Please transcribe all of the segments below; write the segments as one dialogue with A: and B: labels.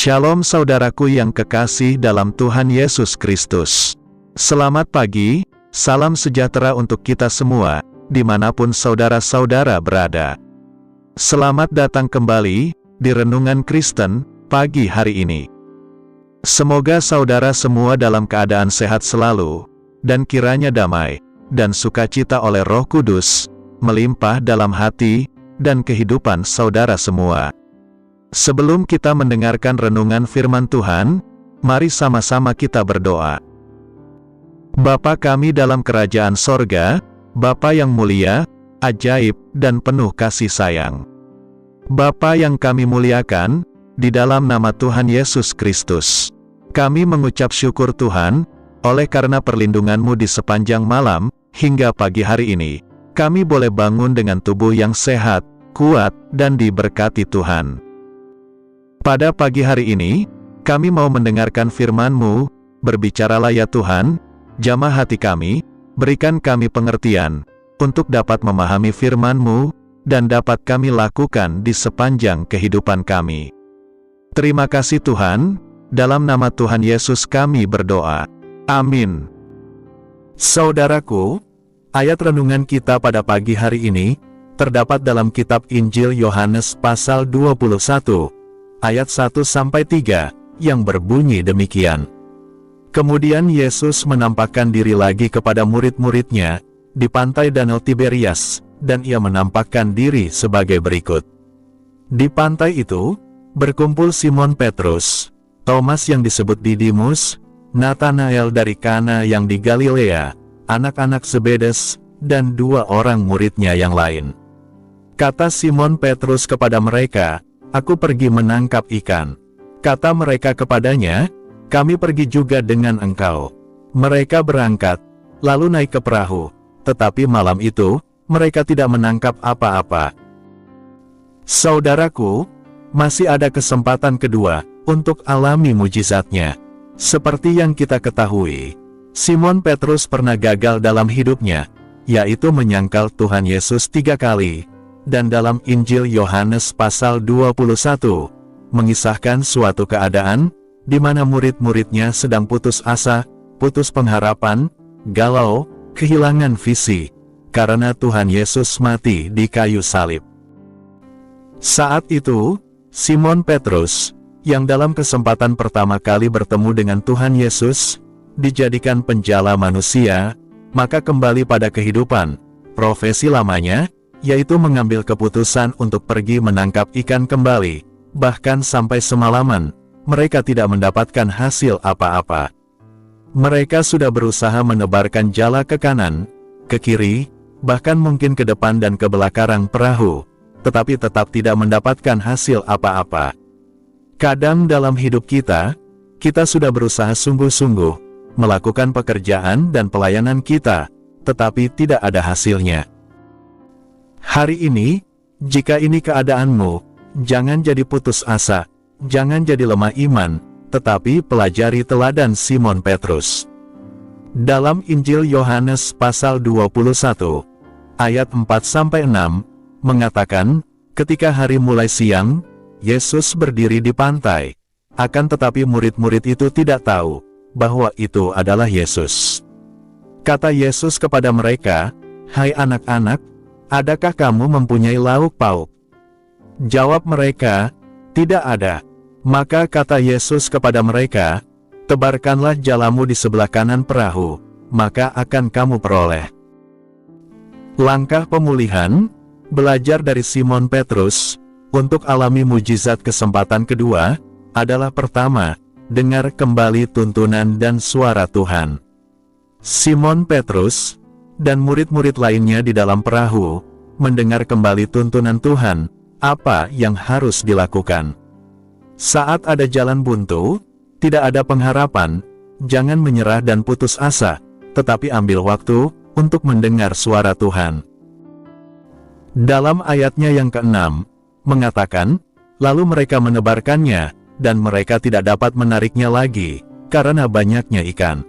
A: Shalom saudaraku yang kekasih dalam Tuhan Yesus Kristus. Selamat pagi, salam sejahtera untuk kita semua, dimanapun saudara-saudara berada. Selamat datang kembali di Renungan Kristen pagi hari ini. Semoga saudara semua dalam keadaan sehat selalu, dan kiranya damai dan sukacita oleh Roh Kudus melimpah dalam hati dan kehidupan saudara semua. Sebelum kita mendengarkan renungan firman Tuhan, mari sama-sama kita berdoa. Bapa kami dalam kerajaan sorga, Bapa yang mulia, ajaib, dan penuh kasih sayang. Bapa yang kami muliakan, di dalam nama Tuhan Yesus Kristus, kami mengucap syukur Tuhan, oleh karena perlindungan-Mu di sepanjang malam, hingga pagi hari ini, kami boleh bangun dengan tubuh yang sehat, kuat, dan diberkati Tuhan. Pada pagi hari ini, kami mau mendengarkan firman-Mu, berbicaralah ya Tuhan, jamah hati kami, berikan kami pengertian, untuk dapat memahami firman-Mu, dan dapat kami lakukan di sepanjang kehidupan kami. Terima kasih Tuhan, dalam nama Tuhan Yesus kami berdoa. Amin. Saudaraku, ayat renungan kita pada pagi hari ini, terdapat dalam kitab Injil Yohanes pasal 21, ayat 1-3, yang berbunyi demikian. Kemudian Yesus menampakkan diri lagi kepada murid-muridnya, di pantai Danau Tiberias, dan ia menampakkan diri sebagai berikut. Di pantai itu, berkumpul Simon Petrus, Thomas yang disebut Didimus, Natanael dari Kana yang di Galilea, anak-anak Zebedes, dan 2 orang muridnya yang lain. Kata Simon Petrus kepada mereka, "Aku pergi menangkap ikan." Kata mereka kepadanya, "Kami pergi juga dengan engkau." Mereka berangkat, lalu naik ke perahu, tetapi malam itu, mereka tidak menangkap apa-apa. Saudaraku, masih ada kesempatan kedua, untuk alami mujizatnya. Seperti yang kita ketahui, Simon Petrus pernah gagal dalam hidupnya, yaitu menyangkal Tuhan Yesus 3 kali. Dan dalam Injil Yohanes pasal 21, mengisahkan suatu keadaan, di mana murid-muridnya sedang putus asa, putus pengharapan, galau, kehilangan visi, karena Tuhan Yesus mati di kayu salib. Saat itu, Simon Petrus, yang dalam kesempatan pertama kali bertemu dengan Tuhan Yesus, dijadikan penjala manusia, maka kembali pada kehidupan, profesi lamanya, yaitu mengambil keputusan untuk pergi menangkap ikan kembali, bahkan sampai semalaman, mereka tidak mendapatkan hasil apa-apa. Mereka sudah berusaha menebarkan jala ke kanan, ke kiri, bahkan mungkin ke depan dan ke belakang perahu, tetapi tetap tidak mendapatkan hasil apa-apa. Kadang dalam hidup kita sudah berusaha sungguh-sungguh, melakukan pekerjaan dan pelayanan kita, tetapi tidak ada hasilnya. Hari ini, jika ini keadaanmu, jangan jadi putus asa, jangan jadi lemah iman, tetapi pelajari teladan Simon Petrus. Dalam Injil Yohanes pasal 21, ayat 4-6, mengatakan, ketika hari mulai siang, Yesus berdiri di pantai, akan tetapi murid-murid itu tidak tahu, bahwa itu adalah Yesus. Kata Yesus kepada mereka, "Hai anak-anak, adakah kamu mempunyai lauk pauk?" Jawab mereka, "Tidak ada." Maka kata Yesus kepada mereka, "Tebarkanlah jalamu di sebelah kanan perahu, maka akan kamu peroleh." Langkah pemulihan, belajar dari Simon Petrus, untuk alami mujizat kesempatan kedua, adalah pertama, dengar kembali tuntunan dan suara Tuhan. Simon Petrus dan murid-murid lainnya di dalam perahu, mendengar kembali tuntunan Tuhan, apa yang harus dilakukan. Saat ada jalan buntu, tidak ada pengharapan, jangan menyerah dan putus asa, tetapi ambil waktu, untuk mendengar suara Tuhan. Dalam ayatnya yang ke-6, mengatakan, lalu mereka menebarkannya, dan mereka tidak dapat menariknya lagi, karena banyaknya ikan.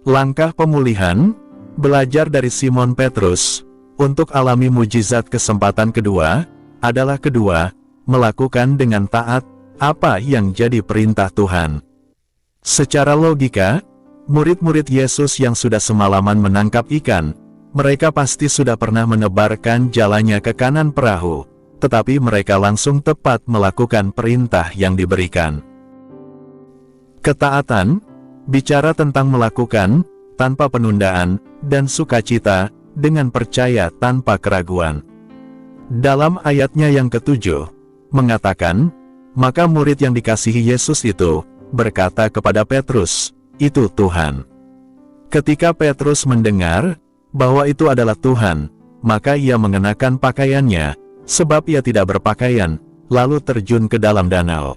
A: Langkah pemulihan, belajar dari Simon Petrus, untuk alami mujizat kesempatan kedua, adalah kedua, melakukan dengan taat, Apa yang jadi perintah Tuhan? Secara logika, murid-murid Yesus yang sudah semalaman menangkap ikan, mereka pasti sudah pernah menebarkan jalannya ke kanan perahu, tetapi mereka langsung tepat melakukan perintah yang diberikan. Ketaatan, bicara tentang melakukan, tanpa penundaan, dan sukacita, dengan percaya tanpa keraguan. Dalam ayatnya yang ke-7, mengatakan, maka murid yang dikasihi Yesus itu, berkata kepada Petrus, "Itu Tuhan." Ketika Petrus mendengar, bahwa itu adalah Tuhan, maka ia mengenakan pakaiannya, sebab ia tidak berpakaian, lalu terjun ke dalam danau.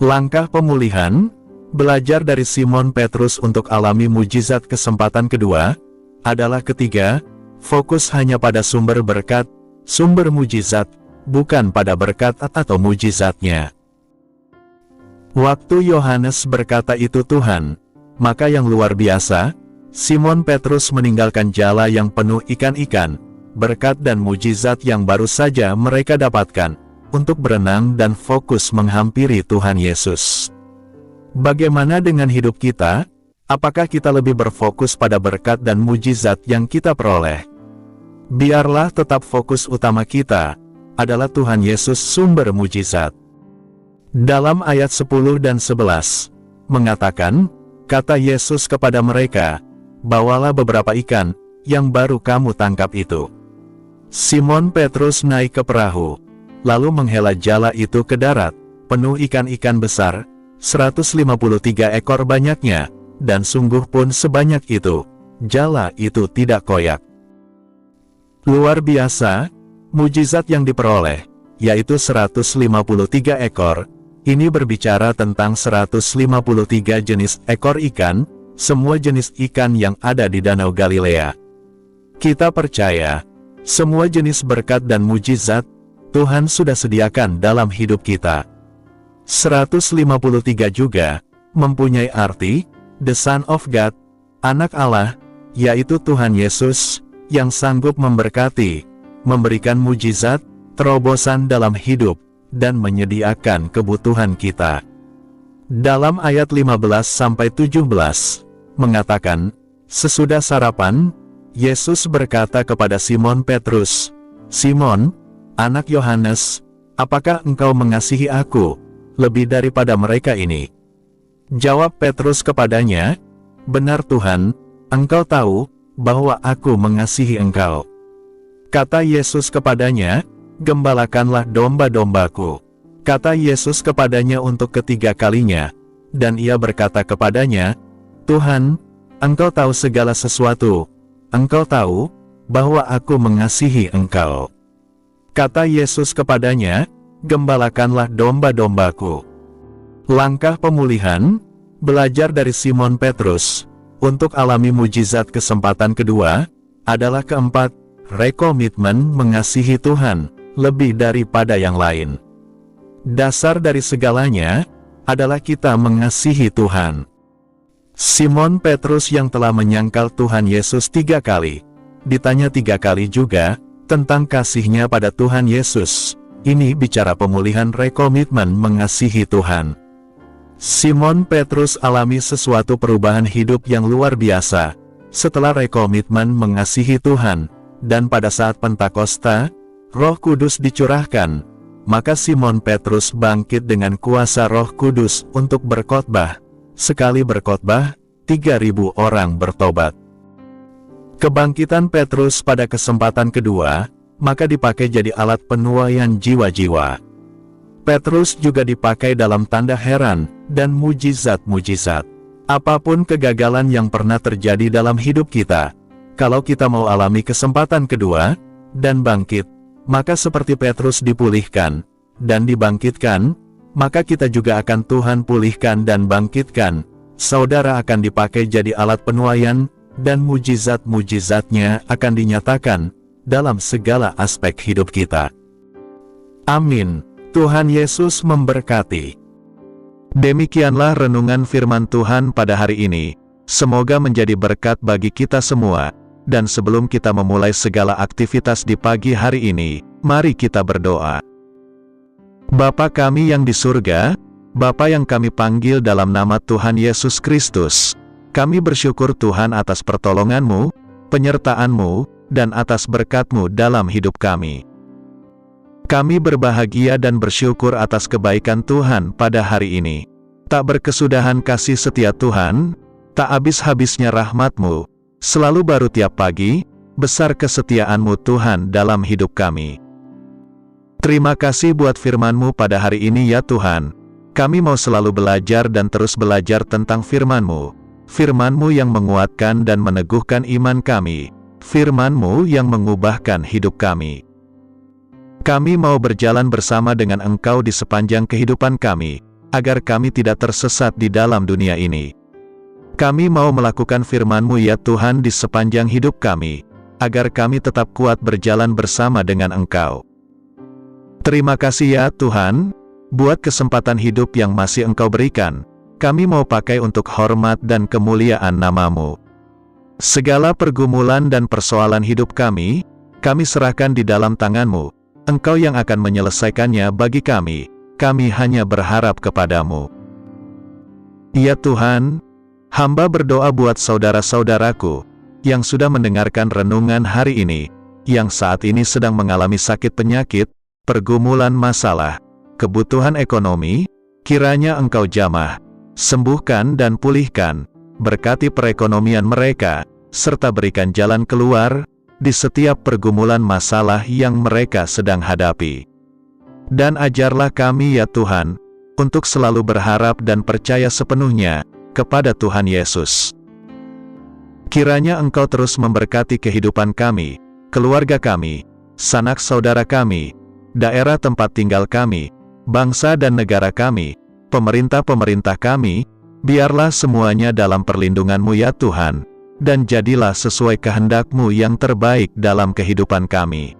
A: Langkah pemulihan, belajar dari Simon Petrus untuk alami mujizat kesempatan kedua, adalah ketiga, fokus hanya pada sumber berkat, sumber mujizat, bukan pada berkat atau mujizatnya. Waktu Yohanes berkata itu Tuhan, maka yang luar biasa, Simon Petrus meninggalkan jala yang penuh ikan-ikan, berkat dan mujizat yang baru saja mereka dapatkan, untuk berenang dan fokus menghampiri Tuhan Yesus. Bagaimana dengan hidup kita? Apakah kita lebih berfokus pada berkat dan mujizat yang kita peroleh? Biarlah tetap fokus utama kita adalah Tuhan Yesus sumber mujizat. Dalam ayat 10 dan 11, mengatakan, kata Yesus kepada mereka, "Bawalah beberapa ikan, yang baru kamu tangkap itu." Simon Petrus naik ke perahu, lalu menghela jala itu ke darat, penuh ikan-ikan besar, 153 ekor banyaknya, dan sungguh pun sebanyak itu, jala itu tidak koyak. Luar biasa, mujizat yang diperoleh, yaitu 153 ekor, ini berbicara tentang 153 jenis ekor ikan, semua jenis ikan yang ada di Danau Galilea. Kita percaya, semua jenis berkat dan mujizat, Tuhan sudah sediakan dalam hidup kita. 153 juga, mempunyai arti, The Son of God, Anak Allah, yaitu Tuhan Yesus, yang sanggup memberkati, memberikan mujizat, terobosan dalam hidup, dan menyediakan kebutuhan kita. Dalam ayat 15-17, mengatakan, sesudah sarapan, Yesus berkata kepada Simon Petrus, "Simon, anak Yohanes, apakah engkau mengasihi aku, lebih daripada mereka ini?" Jawab Petrus kepadanya, "Benar Tuhan, engkau tahu, bahwa aku mengasihi engkau." Kata Yesus kepadanya, "Gembalakanlah domba-dombaku." Kata Yesus kepadanya untuk ketiga kalinya, dan ia berkata kepadanya, "Tuhan, engkau tahu segala sesuatu, engkau tahu, bahwa aku mengasihi engkau." Kata Yesus kepadanya, "Gembalakanlah domba-dombaku." Langkah pemulihan, belajar dari Simon Petrus, untuk alami mujizat kesempatan kedua, adalah keempat, rekomitmen mengasihi Tuhan, lebih daripada yang lain. Dasar dari segalanya, adalah kita mengasihi Tuhan. Simon Petrus yang telah menyangkal Tuhan Yesus 3 kali, ditanya 3 kali juga, tentang kasihnya pada Tuhan Yesus. Ini bicara pemulihan rekomitmen mengasihi Tuhan. Simon Petrus alami sesuatu perubahan hidup yang luar biasa, setelah rekomitmen mengasihi Tuhan, dan pada saat Pentakosta, Roh Kudus dicurahkan, maka Simon Petrus bangkit dengan kuasa Roh Kudus untuk berkhotbah. Sekali berkhotbah, 3.000 orang bertobat. Kebangkitan Petrus pada kesempatan kedua, maka dipakai jadi alat penuaian jiwa-jiwa. Petrus juga dipakai dalam tanda heran, dan mujizat-mujizat. Apapun kegagalan yang pernah terjadi dalam hidup kita, kalau kita mau alami kesempatan kedua, dan bangkit, maka seperti Petrus dipulihkan, dan dibangkitkan, maka kita juga akan Tuhan pulihkan dan bangkitkan. Saudara akan dipakai jadi alat penuaian, dan mujizat-mujizatnya akan dinyatakan, dalam segala aspek hidup kita. Amin. Tuhan Yesus memberkati. Demikianlah renungan firman Tuhan pada hari ini. Semoga menjadi berkat bagi kita semua. Dan sebelum kita memulai segala aktivitas di pagi hari ini, mari kita berdoa. Bapa kami yang di surga, Bapa yang kami panggil dalam nama Tuhan Yesus Kristus, kami bersyukur Tuhan atas pertolongan-Mu, penyertaan-Mu, dan atas berkat-Mu dalam hidup kami. Kami berbahagia dan bersyukur atas kebaikan Tuhan pada hari ini. Tak berkesudahan kasih setia Tuhan, tak habis-habisnya rahmat-Mu, selalu baru tiap pagi, besar kesetiaan-Mu Tuhan dalam hidup kami. Terima kasih buat firman-Mu pada hari ini ya Tuhan. Kami mau selalu belajar dan terus belajar tentang firman-Mu. Firman-Mu yang menguatkan dan meneguhkan iman kami. Firman-Mu yang mengubahkan hidup kami. Kami mau berjalan bersama dengan Engkau di sepanjang kehidupan kami, agar kami tidak tersesat di dalam dunia ini. Kami mau melakukan firman-Mu ya Tuhan di sepanjang hidup kami, agar kami tetap kuat berjalan bersama dengan Engkau. Terima kasih ya Tuhan, buat kesempatan hidup yang masih Engkau berikan, kami mau pakai untuk hormat dan kemuliaan nama-Mu. Segala pergumulan dan persoalan hidup kami serahkan di dalam tangan-Mu, Engkau yang akan menyelesaikannya bagi kami hanya berharap kepada-Mu. Ya Tuhan, hamba berdoa buat saudara-saudaraku, yang sudah mendengarkan renungan hari ini, yang saat ini sedang mengalami sakit penyakit, pergumulan masalah, kebutuhan ekonomi, kiranya Engkau jamah, sembuhkan dan pulihkan, berkati perekonomian mereka, serta berikan jalan keluar, di setiap pergumulan masalah yang mereka sedang hadapi. Dan ajarlah kami ya Tuhan, untuk selalu berharap dan percaya sepenuhnya, kepada Tuhan Yesus. Kiranya Engkau terus memberkati kehidupan kami, keluarga kami, sanak saudara kami, daerah tempat tinggal kami, bangsa dan negara kami, pemerintah-pemerintah kami, biarlah semuanya dalam perlindungan-Mu ya Tuhan, dan jadilah sesuai kehendak-Mu yang terbaik dalam kehidupan kami.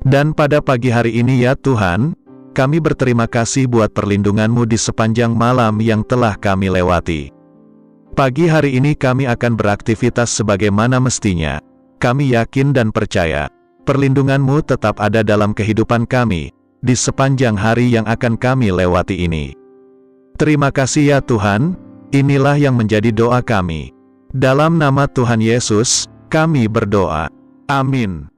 A: Dan pada pagi hari ini ya Tuhan, kami berterima kasih buat perlindungan-Mu di sepanjang malam yang telah kami lewati. Pagi hari ini kami akan beraktivitas sebagaimana mestinya. Kami yakin dan percaya, perlindungan-Mu tetap ada dalam kehidupan kami, di sepanjang hari yang akan kami lewati ini. Terima kasih ya Tuhan, inilah yang menjadi doa kami. Dalam nama Tuhan Yesus, kami berdoa. Amin.